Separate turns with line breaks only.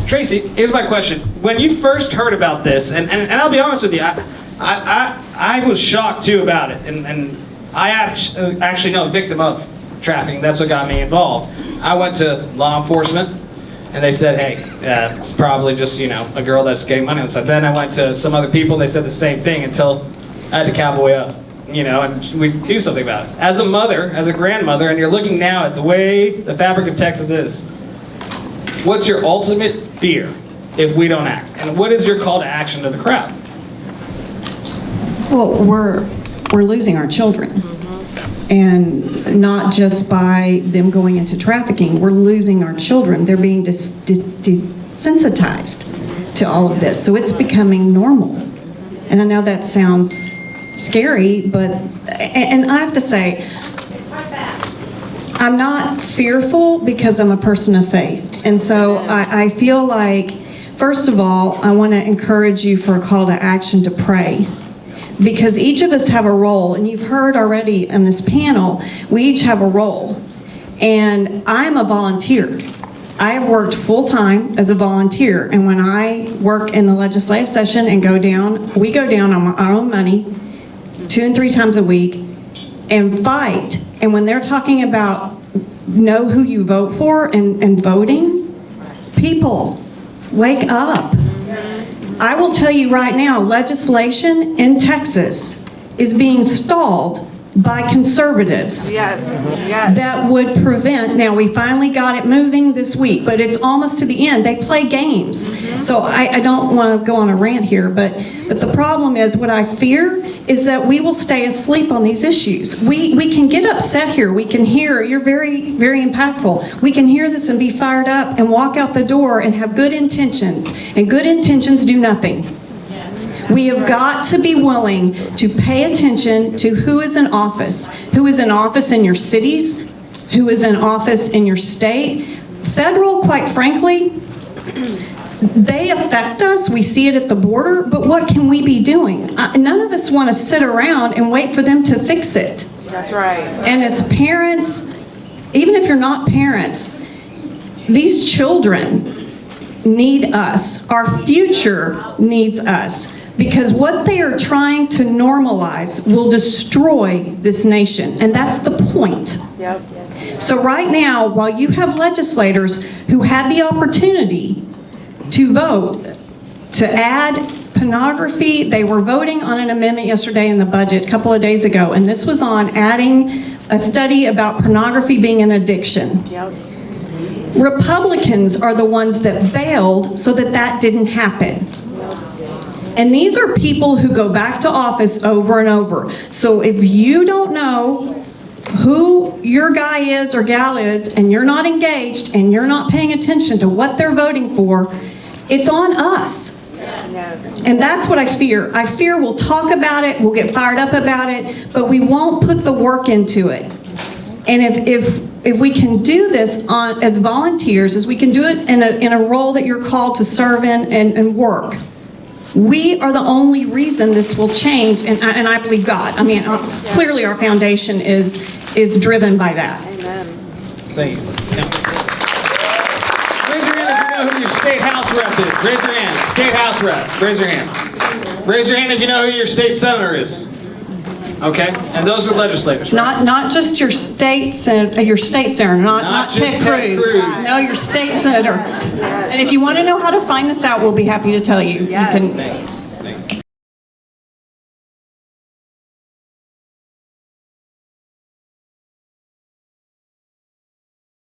Tracy, here's my question. When you first heard about this, and I'll be honest with you, I was shocked too about it, and I actually know a victim of trafficking. That's what got me involved. I went to law enforcement, and they said, hey, it's probably just, a girl that's getting money on the side. Then I went to some other people, they said the same thing until I had to cowboy up, and we do something about it. As a mother, as a grandmother, and you're looking now at the way the fabric of Texas is, what's your ultimate fear if we don't act? And what is your call to action to the crowd?
Well, we're losing our children. And not just by them going into trafficking, we're losing our children. They're being desensitized to all of this. So it's becoming normal. And I know that sounds scary, but, and I have to say, I'm not fearful because I'm a person of faith. And so I feel like, first of all, I want to encourage you for a call to action to pray. Because each of us have a role, and you've heard already in this panel, we each have a role. And I'm a volunteer. I have worked full-time as a volunteer, and when I work in the legislative session and we go down on our own money 2 and 3 times a week and fight. And when they're talking about know who you vote for and voting, people, wake up. I will tell you right now, legislation in Texas is being stalled by conservatives.
Yes.
That would prevent, now we finally got it moving this week, but it's almost to the end. They play games. So I don't want to go on a rant here, but the problem is, what I fear is that we will stay asleep on these issues. We can get upset here. We can hear, you're very, very impactful. We can hear this and be fired up and walk out the door and have good intentions. And good intentions do nothing. We have got to be willing to pay attention to who is in office in your cities, who is in office in your state. Federal, quite frankly, they affect us. We see it at the border, but what can we be doing? None of us want to sit around and wait for them to fix it.
That's right.
And as parents, even if you're not parents, these children need us. Our future needs us. Because what they are trying to normalize will destroy this nation. And that's the point.
Yep.
So right now, while you have legislators who had the opportunity to vote to add pornography, they were voting on an amendment yesterday in the budget a couple of days ago, and this was on adding a study about pornography being an addiction.
Yep.
Republicans are the ones that bailed so that didn't happen. And these are people who go back to office over and over. So if you don't know who your guy is or gal is, and you're not engaged and you're not paying attention to what they're voting for, it's on us.
Yes.
And that's what I fear. I fear we'll talk about it, we'll get fired up about it, but we won't put the work into it. And if we can do this as volunteers, as we can do it in a role that you're called to serve in and work, we are the only reason this will change, and I believe God. I mean, clearly our foundation is driven by that.
Amen.
Thank you. Yeah. Raise your hand if you know who your state house rep is. Raise your hand. State house rep. Raise your hand. Raise your hand if you know who your state senator is. Okay, and those are legislators. Right?
Not just your state senator, not Ted Cruz. No, your state senator. And if you want to know how to find this out, we'll be happy to tell you.
Yes.
You can.
Thank you.